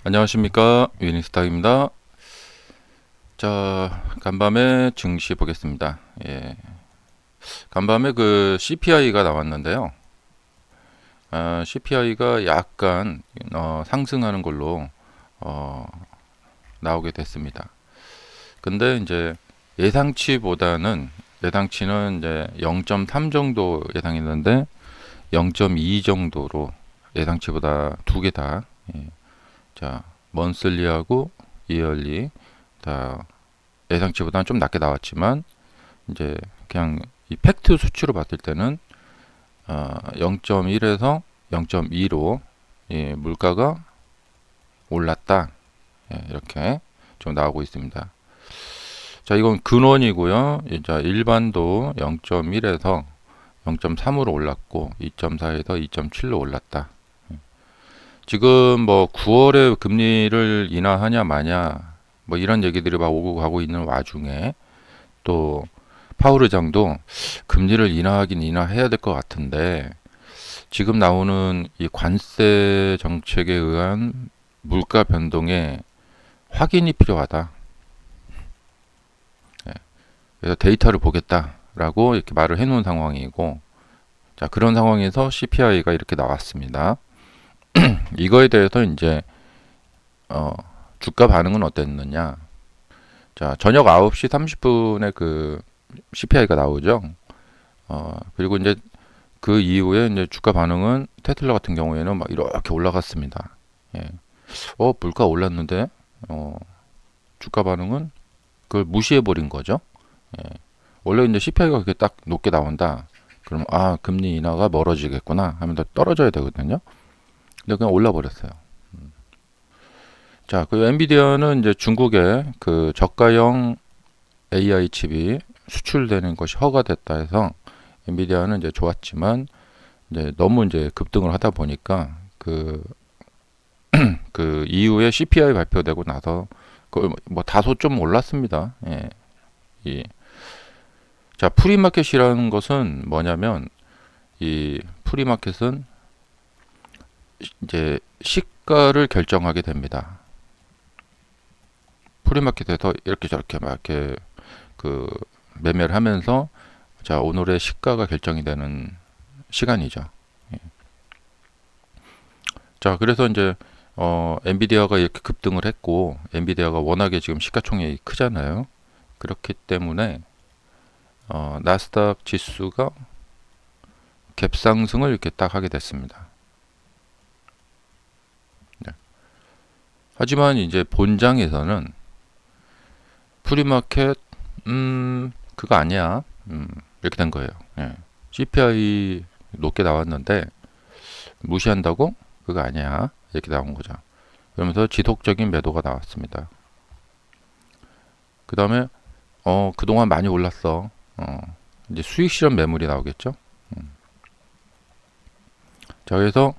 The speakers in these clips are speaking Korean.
안녕하십니까, 위닝스탁입니다. 자, 간밤에 증시 보겠습니다. 예, 간밤에 그 CPI가 나왔는데요. CPI가 약간 상승하는 걸로 어, 나오게 됐습니다. 근데 이제 예상치는 이제 0.3 정도 예상했는데 0.2 정도로 예상치보다 두 개 다. 예, 자, 먼슬리하고 이얼리 다 예상치보다는 좀 낮게 나왔지만 이제 그냥 이 팩트 수치로 봤을 때는 0.1에서 0.2로 예, 물가가 올랐다. 예, 이렇게 좀 나오고 있습니다. 자, 이건 근원이고요. 이제 일반도 0.1에서 0.3으로 올랐고 2.4에서 2.7로 올랐다. 지금 뭐 9월에 금리를 인하하냐 마냐 뭐 이런 얘기들이 막 오고 가고 있는 와중에 또 파월 의장도 금리를 인하하긴 인하해야 될 것 같은데 지금 나오는 이 관세 정책에 의한 물가 변동에 확인이 필요하다. 예, 그래서 데이터를 보겠다라고 이렇게 말을 해놓은 상황이고, 자, 그런 상황에서 CPI가 이렇게 나왔습니다. 이거에 대해서 이제 어, 주가 반응은 어땠느냐? 자, 저녁 9시 30분에 그 CPI가 나오죠. 그리고 이제 그 이후에 이제 주가 반응은 테슬라 같은 경우에는 막 이렇게 올라갔습니다. 예. 물가 올랐는데 주가 반응은 그걸 무시해 버린 거죠. 예. 원래 이제 CPI가 그렇게 딱 높게 나온다. 그럼 금리 인하가 멀어지겠구나 하면 더 떨어져야 되거든요. 근데 그냥 올라 버렸어요. 자, 그 엔비디아는 이제 중국에 그 저가형 AI 칩이 수출되는 것이 허가됐다 해서 엔비디아는 이제 좋았지만 이제 너무 이제 급등을 하다 보니까 그 이후에 CPI 발표되고 나서 그뭐 다소 좀 올랐습니다. 예. 자, 프리마켓이라는 것은 뭐냐면 이 프리마켓은 이제 시가를 결정하게 됩니다. 프리마켓에서 이렇게 저렇게 막 이렇게 그 매매를 하면서 자, 오늘의 시가가 결정이 되는 시간이죠. 예. 자, 그래서 이제 엔비디아가 이렇게 급등을 했고 엔비디아가 워낙에 지금 시가총액이 크잖아요. 그렇기 때문에 나스닥 지수가 갭상승을 이렇게 딱 하게 됐습니다. 네. 하지만 이제 본장에서는 프리마켓 그거 아니야. 이렇게 된 거예요. 예. CPI 높게 나왔는데 무시한다고? 그거 아니야. 이렇게 나온 거죠. 그러면서 지속적인 매도가 나왔습니다. 그 다음에 그동안 많이 올랐어. 이제 수익 실현 매물이 나오겠죠. 자, 그래서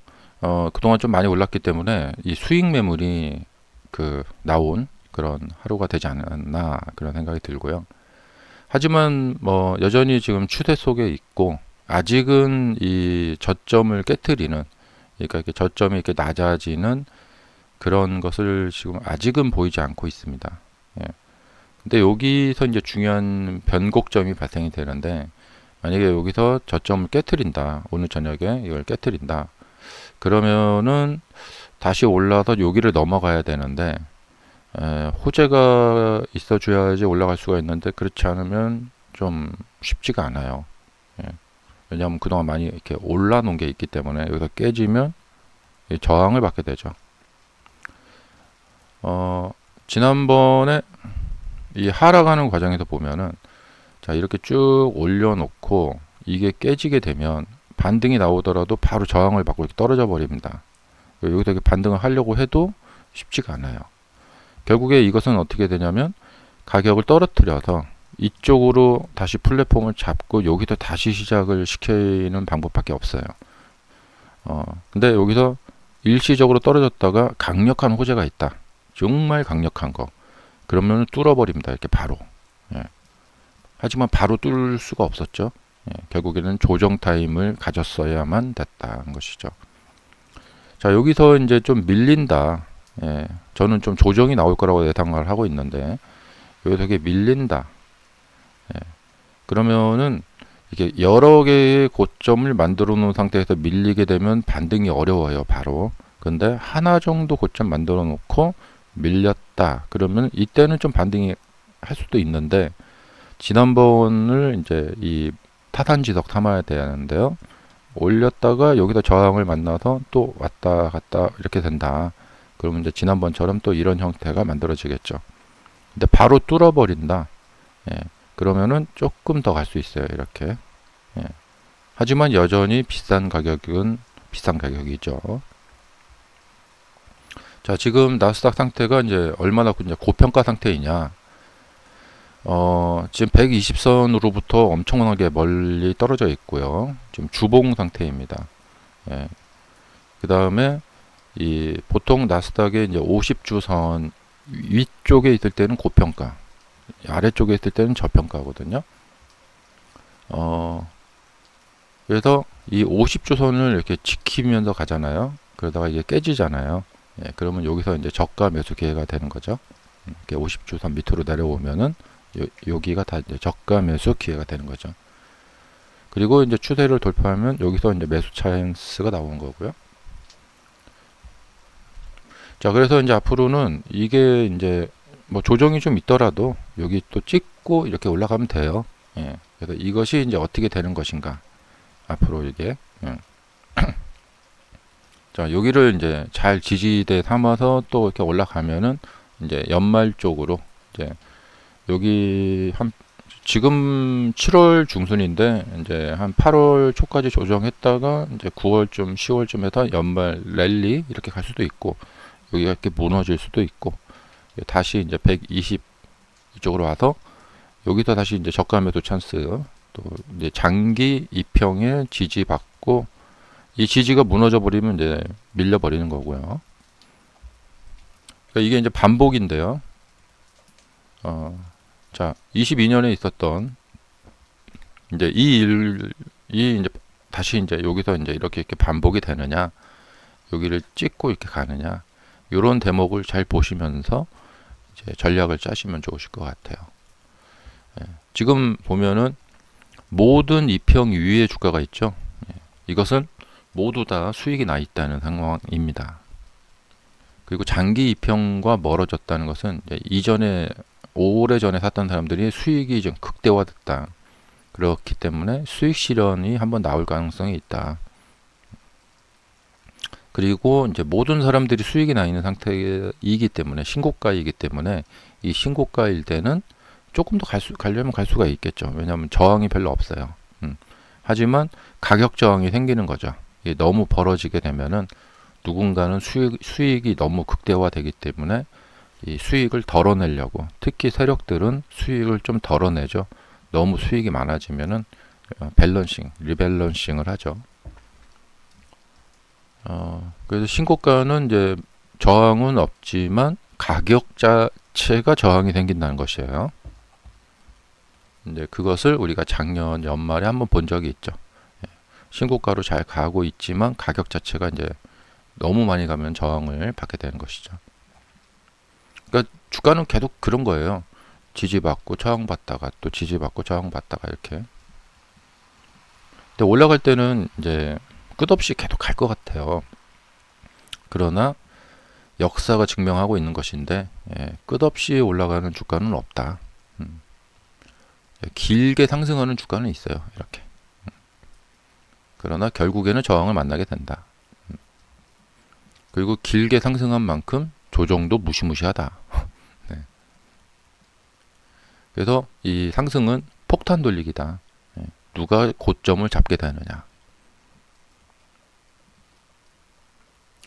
그동안 좀 많이 올랐기 때문에 이 수익 매물이 그 나온 그런 하루가 되지 않았나 그런 생각이 들고요. 하지만 뭐 여전히 지금 추세 속에 있고 아직은 이 저점을 깨트리는, 그러니까 이렇게 저점이 이렇게 낮아지는 그런 것을 지금 아직은 보이지 않고 있습니다. 예. 근데 여기서 이제 중요한 변곡점이 발생이 되는데 만약에 여기서 저점을 깨트린다, 오늘 저녁에 이걸 깨트린다, 그러면은 다시 올라서 여기를 넘어가야 되는데 호재가 있어줘야지 올라갈 수가 있는데 그렇지 않으면 좀 쉽지가 않아요. 예. 왜냐하면 그동안 많이 이렇게 올라놓은 게 있기 때문에 여기서 깨지면 저항을 받게 되죠. 지난번에 이 하락하는 과정에서 보면은 자, 이렇게 쭉 올려놓고 이게 깨지게 되면 반등이 나오더라도 바로 저항을 받고 이렇게 떨어져 버립니다. 여기서 이렇게 반등을 하려고 해도 쉽지가 않아요. 결국에 이것은 어떻게 되냐면 가격을 떨어뜨려서 이쪽으로 다시 플랫폼을 잡고 여기서 다시 시작을 시키는 방법밖에 없어요. 근데 여기서 일시적으로 떨어졌다가 강력한 호재가 있다. 정말 강력한 거. 그러면 뚫어버립니다. 이렇게 바로. 예. 하지만 바로 뚫을 수가 없었죠. 예. 결국에는 조정 타임을 가졌어야만 됐다는 것이죠. 자, 여기서 이제 좀 밀린다. 예, 저는 좀 조정이 나올 거라고 예상을 하고 있는데 여기서 이게 밀린다. 예, 그러면은 이게 여러 개의 고점을 만들어 놓은 상태에서 밀리게 되면 반등이 어려워요, 바로. 근데 하나 정도 고점 만들어 놓고 밀렸다. 그러면 이때는 좀 반등이 할 수도 있는데 지난번을 이제 이 타산지석 삼아야 되는데요. 올렸다가 여기서 저항을 만나서 또 왔다 갔다 이렇게 된다. 그러면 이제 지난번처럼 또 이런 형태가 만들어지겠죠. 근데 바로 뚫어버린다. 예, 그러면은 조금 더 갈 수 있어요. 이렇게. 예. 하지만 여전히 비싼 가격은 비싼 가격이죠. 자, 지금 나스닥 상태가 이제 얼마나 이제 고평가 상태이냐. 지금 120선으로부터 엄청나게 멀리 떨어져 있고요. 지금 주봉 상태입니다. 예. 그 다음에 이 보통 나스닥의 이제 50주선 위쪽에 있을 때는 고평가, 아래쪽에 있을 때는 저평가거든요. 그래서 이 50주선을 이렇게 지키면서 가잖아요. 그러다가 이게 깨지잖아요. 예, 그러면 여기서 이제 저가 매수 기회가 되는 거죠. 이렇게 50주선 밑으로 내려오면은 여기가 다 이제 저가 매수 기회가 되는 거죠. 그리고 이제 추세를 돌파하면 여기서 이제 매수 찬스가 나오는 거고요. 자, 그래서 이제 앞으로는 이게 이제 뭐 조정이 좀 있더라도 여기 또 찍고 이렇게 올라가면 돼요. 예. 그래서 이것이 이제 어떻게 되는 것인가. 앞으로 이게. 예. 자, 여기를 이제 잘 지지대 삼아서 또 이렇게 올라가면은 이제 연말 쪽으로 이제 여기 한 지금 7월 중순인데 이제 한 8월 초까지 조정했다가 이제 9월쯤 10월쯤 해서 연말 랠리 이렇게 갈 수도 있고 여기가 이렇게 무너질 수도 있고 다시 이제 120 이쪽으로 와서 여기서 다시 이제 저가 매도 찬스 또 이제 장기 이평에 지지받고 이 지지가 무너져 버리면 이제 밀려 버리는 거고요. 그러니까 이게 이제 반복인데요. 자, 22년에 있었던 이제 이 이제 다시 이제 여기서 이제 이렇게 반복이 되느냐, 여기를 찍고 이렇게 가느냐, 이런 대목을 잘 보시면서 이제 전략을 짜시면 좋으실 것 같아요. 예, 지금 보면은 모든 이평 위에 주가가 있죠. 예, 이것은 모두 다 수익이 나 있다는 상황입니다. 그리고 장기 이평과 멀어졌다는 것은 이전에 오래전에 샀던 사람들이 수익이 좀 극대화됐다. 그렇기 때문에 수익 실현이 한번 나올 가능성이 있다. 그리고 이제 모든 사람들이 수익이 나 있는 상태이기 때문에 신고가이기 때문에 이 신고가일 때는 조금 더 가려면 갈 수가 있겠죠. 왜냐하면 저항이 별로 없어요. 하지만 가격 저항이 생기는 거죠. 이게 너무 벌어지게 되면은 누군가는 수익이 너무 극대화되기 때문에 이 수익을 덜어내려고 특히 세력들은 수익을 좀 덜어내죠. 너무 수익이 많아지면은 리밸런싱을 하죠. 그래서 신고가는 이제 저항은 없지만 가격 자체가 저항이 생긴다는 것이에요. 이제 그것을 우리가 작년 연말에 한번 본 적이 있죠. 신고가로 잘 가고 있지만 가격 자체가 이제 너무 많이 가면 저항을 받게 되는 것이죠. 그러니까 주가는 계속 그런 거예요. 지지받고 저항받다가 또 지지받고 저항받다가 이렇게. 근데 올라갈 때는 이제 끝없이 계속 갈 것 같아요. 그러나 역사가 증명하고 있는 것인데 끝없이 올라가는 주가는 없다. 길게 상승하는 주가는 있어요. 이렇게. 그러나 결국에는 저항을 만나게 된다. 그리고 길게 상승한 만큼 조정도 무시무시하다. 네. 그래서 이 상승은 폭탄 돌리기다. 누가 고점을 잡게 되느냐.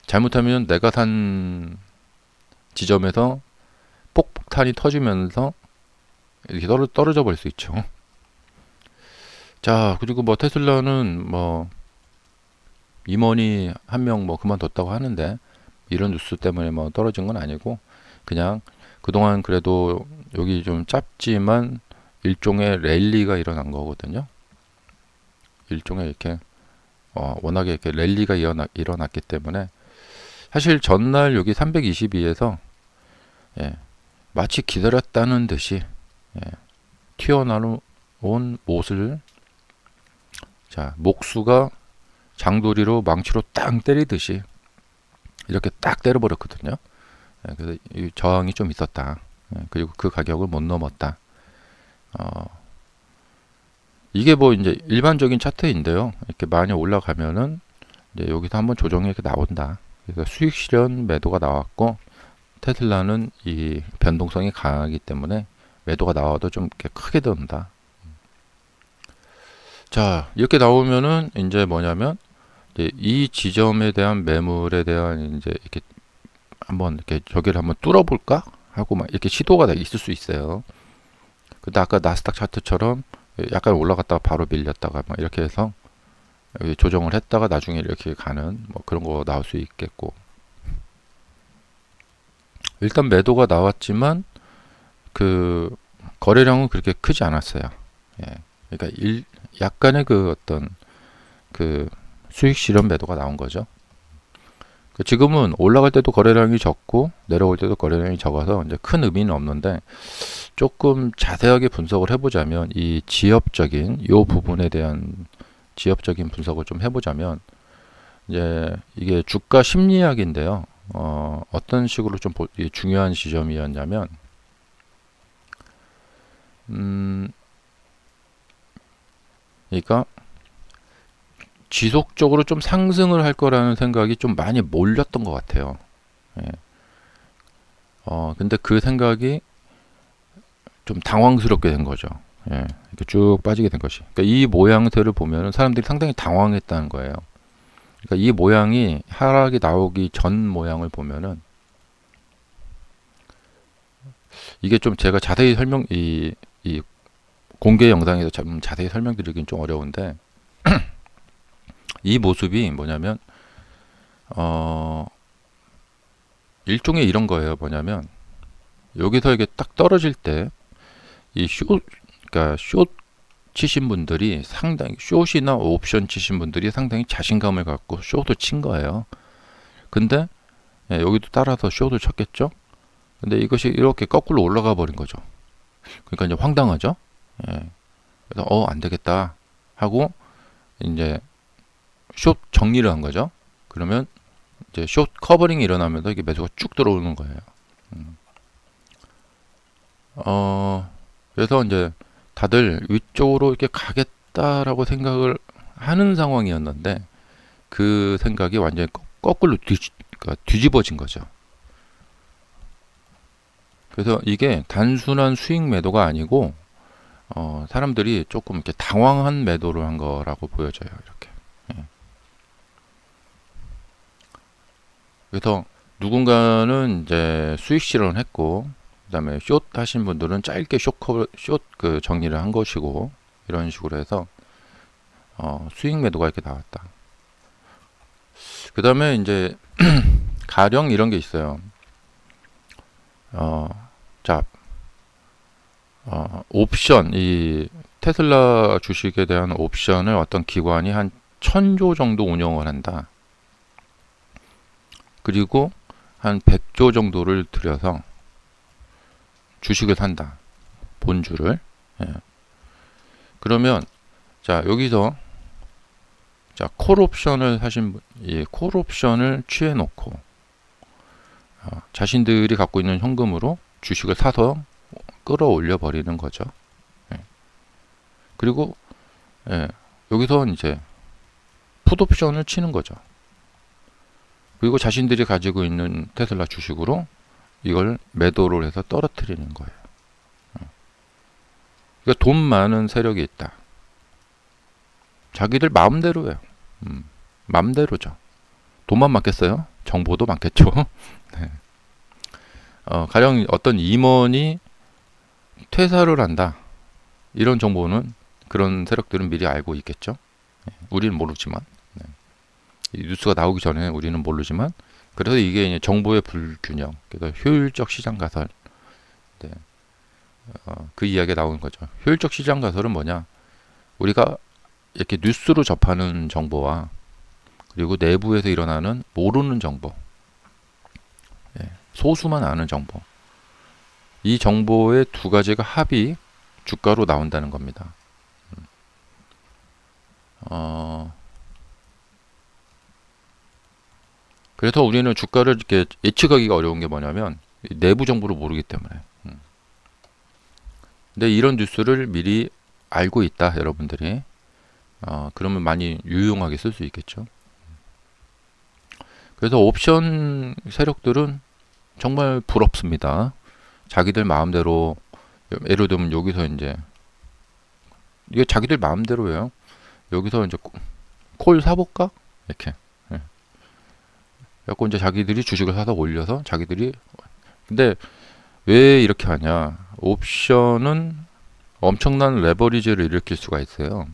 잘못하면 내가 산 지점에서 폭탄이 터지면서 이렇게 떨어져 버릴 수 있죠. 자, 그리고 뭐 테슬라는 뭐 임원이 한 명 뭐 그만뒀다고 하는데 이런 뉴스 때문에 뭐 떨어진 건 아니고 그냥 그동안 그래도 여기 좀 짧지만 일종의 랠리가 일어난 거거든요. 일종의 이렇게 워낙에 이렇게 랠리가 일어났기 때문에 사실 전날 여기 322에서 예, 마치 기다렸다는 듯이 예, 튀어나온 못을 자 목수가 장도리로 망치로 딱 때리듯이 이렇게 딱 때려버렸거든요. 예, 그래서 이 저항이 좀 있었다. 예, 그리고 그 가격을 못 넘었다. 이게 뭐 이제 일반적인 차트인데요. 이렇게 많이 올라가면은 이제 여기서 한번 조정이 이렇게 나온다. 그래서 수익 실현 매도가 나왔고 테슬라는 이 변동성이 강하기 때문에 매도가 나와도 좀 이렇게 크게 든다. 자, 이렇게 나오면은 이제 뭐냐면 이제 이 지점에 대한 매물에 대한 이제 이렇게 한번 이렇게 저기를 한번 뚫어볼까 하고 막 이렇게 시도가 있을 수 있어요. 근데 아까 나스닥 차트처럼 약간 올라갔다가 바로 밀렸다가 막 이렇게 해서 여기 조정을 했다가 나중에 이렇게 가는 뭐 그런 거 나올 수 있겠고, 일단 매도가 나왔지만 그 거래량은 그렇게 크지 않았어요. 예. 그러니까 약간의 그 어떤 그 수익 실현 매도가 나온 거죠. 지금은 올라갈 때도 거래량이 적고 내려올 때도 거래량이 적어서 이제 큰 의미는 없는데, 조금 자세하게 분석을 해보자면 이 지엽적인 요 부분에 대한 지엽적인 분석을 좀 해보자면 이제 이게 주가 심리학인데요. 어떤 식으로 좀 중요한 지점이었냐면 그러니까 지속적으로 좀 상승을 할 거라는 생각이 좀 많이 몰렸던 것 같아요. 예. 근데 그 생각이 좀 당황스럽게 된 거죠. 예. 이렇게 쭉 빠지게 된 것이. 그러니까 이 모양새를 보면 사람들이 상당히 당황했다는 거예요. 그러니까 이 모양이 하락이 나오기 전 모양을 보면은 이게 좀 제가 자세히 이 공개 영상에서 좀 자세히 설명드리긴 좀 어려운데 이 모습이 뭐냐면 일종의 이런 거예요. 뭐냐면 여기서 이게 딱 떨어질 때 이 그러니까 숏 치신 분들이 상당히 숏이나 옵션 치신 분들이 상당히 자신감을 갖고 숏을 친 거예요. 근데 예, 여기도 따라서 숏을 쳤겠죠. 근데 이것이 이렇게 거꾸로 올라가 버린 거죠. 그러니까 이제 황당하죠. 예. 그래서 안 되겠다 하고 이제 숏 정리를 한 거죠. 그러면 이제 숏 커버링이 일어나면서 이게 매수가 쭉 들어오는 거예요. 그래서 이제 다들 위쪽으로 이렇게 가겠다라고 생각을 하는 상황이었는데 그 생각이 완전히 거꾸로 그러니까 뒤집어진 거죠. 그래서 이게 단순한 수익 매도가 아니고 사람들이 조금 이렇게 당황한 매도를 한 거라고 보여져요. 이렇게. 예. 그래서 누군가는 이제 수익 실현을 했고, 그다음에 숏 하신 분들은 짧게 숏 그 정리를 한 것이고, 이런 식으로 해서 수익 매도가 이렇게 나왔다. 그다음에 이제 가령 이런 게 있어요. 자, 옵션, 이 테슬라 주식에 대한 옵션을 어떤 기관이 한 1000조 정도 운영을 한다. 그리고 한 100조 정도를 들여서 주식을 산다. 본주를. 예. 그러면 자, 여기서 자, 콜옵션을 하신 분, 이 콜옵션을 취해 놓고 자신들이 갖고 있는 현금으로 주식을 사서 끌어올려 버리는 거죠. 예. 그리고 예, 여기서 이제 풋옵션을 치는 거죠. 그리고 자신들이 가지고 있는 테슬라 주식으로 이걸 매도를 해서 떨어뜨리는 거예요. 그러니까 돈 많은 세력이 있다. 자기들 마음대로예요. 마음대로죠. 돈만 많겠어요? 정보도 많겠죠. 네. 가령 어떤 임원이 퇴사를 한다. 이런 정보는 그런 세력들은 미리 알고 있겠죠. 네. 우리는 모르지만. 네. 이 뉴스가 나오기 전에 우리는 모르지만, 그래서 이게 이제 정보의 불균형, 그래서 효율적 시장 가설. 네. 그 이야기가 나오는 거죠. 효율적 시장 가설은 뭐냐? 우리가 이렇게 뉴스로 접하는 정보와 그리고 내부에서 일어나는 모르는 정보, 소수만 아는 정보. 이 정보의 두 가지가 합이 주가로 나온다는 겁니다. 그래서 우리는 주가를 이렇게 예측하기가 어려운 게 뭐냐면 내부 정보를 모르기 때문에. 근데 이런 뉴스를 미리 알고 있다, 여러분들이. 그러면 많이 유용하게 쓸 수 있겠죠. 그래서 옵션 세력들은 정말 부럽습니다. 자기들 마음대로, 예를 들면 여기서 이제 이게 자기들 마음대로예요. 여기서 이제 콜 사볼까? 이렇게. 그래갖고 이제 자기들이 주식을 사서 올려서 자기들이. 근데 왜 이렇게 하냐? 옵션은 엄청난 레버리지를 일으킬 수가 있어요.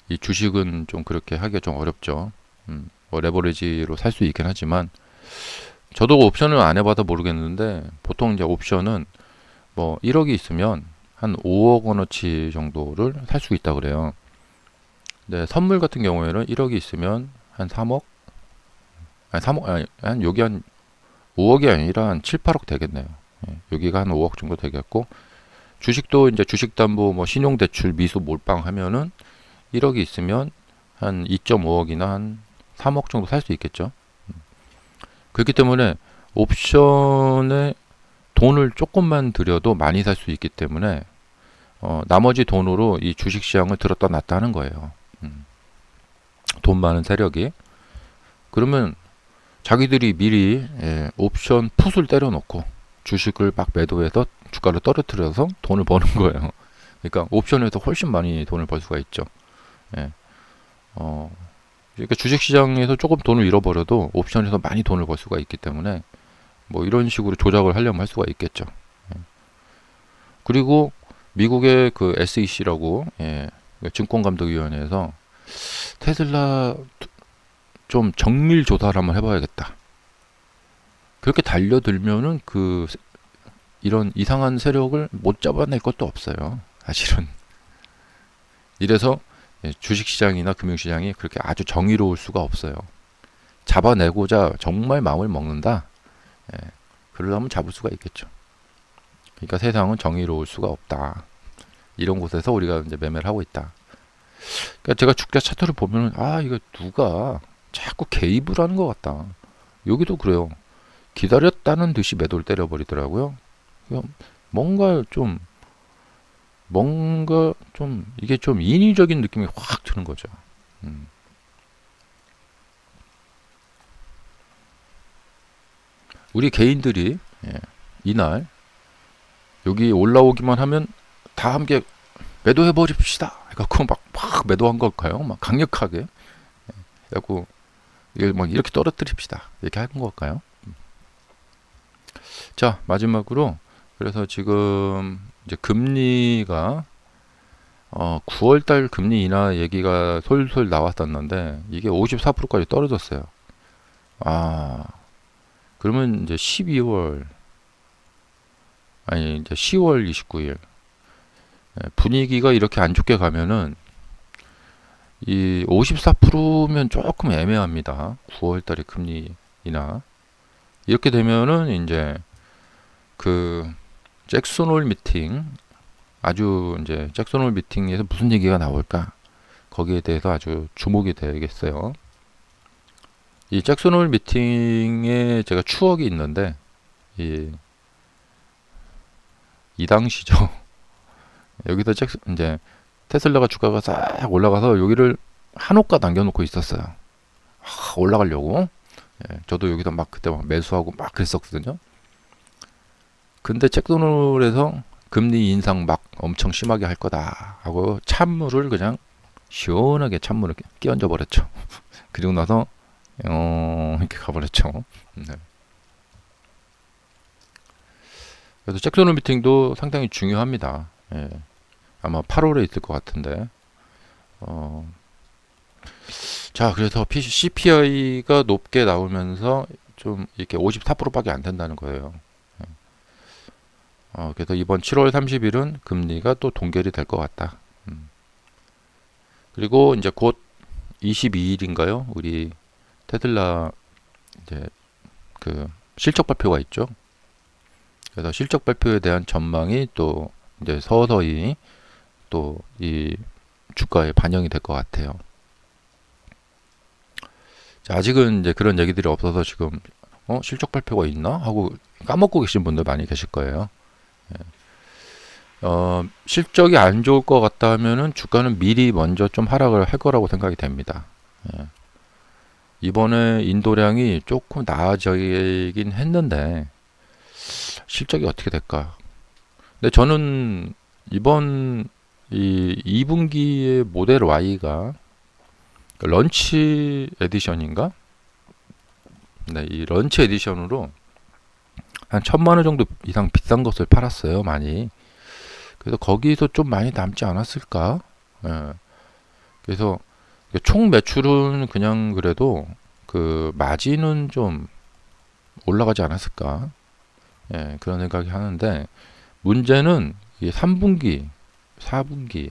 이 주식은 좀 그렇게 하기가 좀 어렵죠. 뭐 레버리지로 살 수 있긴 하지만 저도 옵션을 안 해봐서 모르겠는데 보통 이제 옵션은 뭐 1억이 있으면 한 5억 원어치 정도를 살 수 있다 그래요. 근데 선물 같은 경우에는 1억이 있으면 한 3억, 아니 3억, 아니 한 여기 한 5억이 아니라 한 7, 8억 되겠네요. 여기가 한 5억 정도 되겠고, 주식도 이제 주식담보 뭐 신용대출 미수 몰빵 하면은 1억이 있으면 한 2.5억이나 한 3억 정도 살 수 있겠죠. 그렇기 때문에 옵션에 돈을 조금만 들여도 많이 살 수 있기 때문에 나머지 돈으로 이 주식시장을 들었다 놨다 하는 거예요. 돈 많은 세력이. 그러면 자기들이 미리 옵션 풋을 때려놓고 주식을 막 매도해서 주가를 떨어뜨려서 돈을 버는 거예요. 그러니까 옵션에서 훨씬 많이 돈을 벌 수가 있죠. 그러니까 주식시장에서 조금 돈을 잃어버려도 옵션에서 많이 돈을 벌 수가 있기 때문에 뭐 이런 식으로 조작을 하려면 할 수가 있겠죠. 그리고 미국의 그 SEC라고 증권감독위원회에서 테슬라 좀 정밀 조사를 한번 해봐야겠다. 그렇게 달려들면은 이런 이상한 세력을 못 잡아낼 것도 없어요. 사실은. 이래서 주식시장이나 금융시장이 그렇게 아주 정의로울 수가 없어요. 잡아내고자 정말 마음을 먹는다. 그러려면 잡을 수가 있겠죠. 그러니까 세상은 정의로울 수가 없다. 이런 곳에서 우리가 이제 매매를 하고 있다. 그러니까 제가 주가 차트를 보면은 이거 누가 자꾸 개입을 하는 것 같다. 여기도 그래요. 기다렸다는 듯이 매도를 때려버리더라고요. 뭔가 좀 이게 좀 인위적인 느낌이 확 드는 거죠. 우리 개인들이 이날 여기 올라오기만 하면 다 함께 매도해 버립시다. 그래갖고 막 매도한 걸까요? 막 강력하게. 그래갖고 이걸 막 이렇게 떨어뜨립시다. 이렇게 하는 걸까요? 자, 마지막으로 그래서 지금 이제 금리가 9월달 금리 인하 얘기가 솔솔 나왔었는데 이게 54%까지 떨어졌어요. 그러면 이제 12월 아니 이제 10월 29일 분위기가 이렇게 안 좋게 가면은 이 54%면 조금 애매합니다. 9월달에 금리 인하 이렇게 되면은 이제 그 잭슨 홀 미팅 아주 이제 잭슨 홀 미팅에서 무슨 얘기가 나올까 거기에 대해서 아주 주목이 되겠어요. 이 잭슨 홀 미팅에 제가 추억이 있는데 이 당시죠. 여기서 이제 테슬라가 주가가 싹 올라가서 여기를 한 호가 남겨놓고 있었어요. 올라가려고. 저도 여기서 막 그때 막 매수하고 막 그랬었거든요. 근데 잭슨홀에서 금리 인상 막 엄청 심하게 할 거다 하고 찬물을 그냥 시원하게 찬물을 끼얹어 버렸죠. 그리고 나서 이렇게 가버렸죠. 네. 그래서 잭슨홀 미팅도 상당히 중요합니다. 아마 8월에 있을 것 같은데. 자, 그래서 CPI가 높게 나오면서 좀 이렇게 54%밖에 안 된다는 거예요. 그래서 이번 7월 30일은 금리가 또 동결이 될 것 같다. 그리고 이제 곧 22일인가요? 우리 테슬라 이제 그 실적 발표가 있죠. 그래서 실적 발표에 대한 전망이 또 이제 서서히 또 이 주가에 반영이 될 것 같아요. 자, 아직은 이제 그런 얘기들이 없어서 지금 실적 발표가 있나 하고 까먹고 계신 분들 많이 계실 거예요. 실적이 안 좋을 것 같다 하면은 주가는 미리 먼저 좀 하락을 할 거라고 생각이 됩니다. 예. 이번에 인도량이 조금 나아지긴 했는데 실적이 어떻게 될까? 근데 저는 이번 이 2분기의 모델 Y가 런치 에디션인가? 네, 이 런치 에디션으로 한 1,000만 원 정도 이상 비싼 것을 팔았어요, 많이. 그래서 거기서 좀 많이 남지 않았을까? 예. 그래서 총 매출은 그냥 그래도 그 마진은 좀 올라가지 않았을까? 예, 그런 생각이 하는데 문제는 이 3분기, 4분기,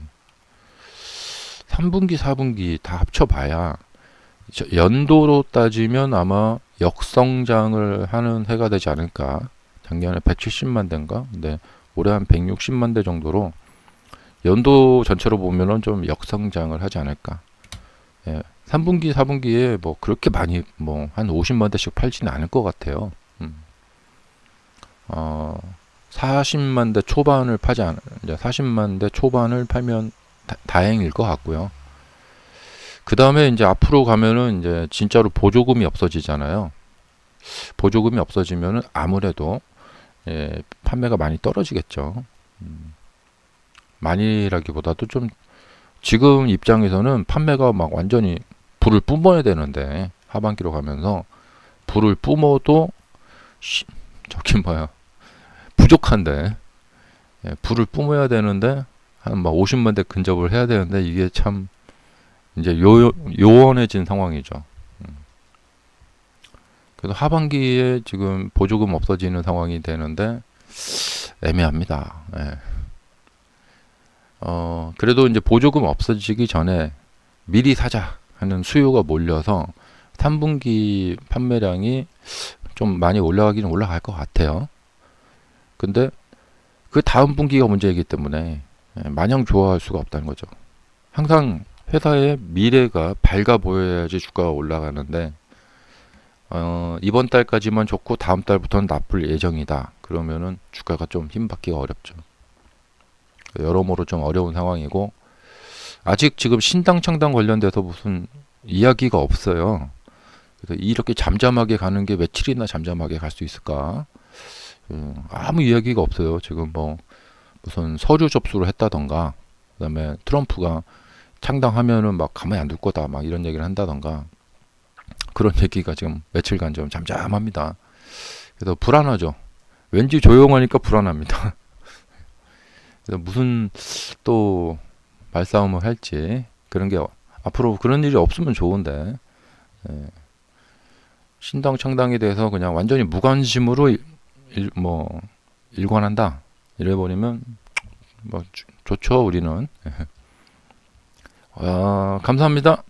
3분기, 4분기 다 합쳐봐야 연도로 따지면 아마 역성장을 하는 해가 되지 않을까. 작년에 170만 대인가? 근데 올해 한 160만 대 정도로 연도 전체로 보면은 좀 역성장을 하지 않을까. 예, 3분기, 4분기에 뭐 그렇게 많이 뭐 한 50만 대씩 팔지는 않을 것 같아요. 40만 대 초반을 파지 않, 이제 40만 대 초반을 팔면 다행일 것 같고요. 그 다음에 이제 앞으로 가면은 이제 진짜로 보조금이 없어지잖아요. 보조금이 없어지면은 아무래도 판매가 많이 떨어지겠죠. 많이라기보다도 좀 지금 입장에서는 판매가 막 완전히 불을 뿜어야 되는데 하반기로 가면서 불을 뿜어도 저기 뭐야 부족한데 불을 뿜어야 되는데 한 막 50만 대 근접을 해야 되는데 이게 참 이제 요원해진 상황이죠. 그래서 하반기에 지금 보조금 없어지는 상황이 되는데 애매합니다. 예. 그래도 이제 보조금 없어지기 전에 미리 사자 하는 수요가 몰려서 3분기 판매량이 좀 많이 올라가기는 올라갈 것 같아요. 근데 그 다음 분기가 문제이기 때문에 마냥 좋아할 수가 없다는 거죠. 항상 회사의 미래가 밝아 보여야지 주가가 올라가는데 이번 달까지만 좋고 다음 달부터는 나쁠 예정이다. 그러면은 주가가 좀 힘받기가 어렵죠. 여러모로 좀 어려운 상황이고 아직 지금 신당 창당 관련돼서 무슨 이야기가 없어요. 그래서 이렇게 잠잠하게 가는 게 며칠이나 잠잠하게 갈 수 있을까? 아무 이야기가 없어요. 지금 뭐 무슨 서류 접수를 했다던가 그다음에 트럼프가 창당하면은 막 가만히 안 둘 거다 막 이런 얘기를 한다던가 그런 얘기가 지금 며칠간 좀 잠잠합니다. 그래서 불안하죠. 왠지 조용하니까 불안합니다. 그래서 무슨 또 말싸움을 할지 그런 게 앞으로 그런 일이 없으면 좋은데 신당 창당에 대해서 그냥 완전히 무관심으로 뭐 일관한다 이래 버리면 뭐 좋죠 우리는. 감사합니다.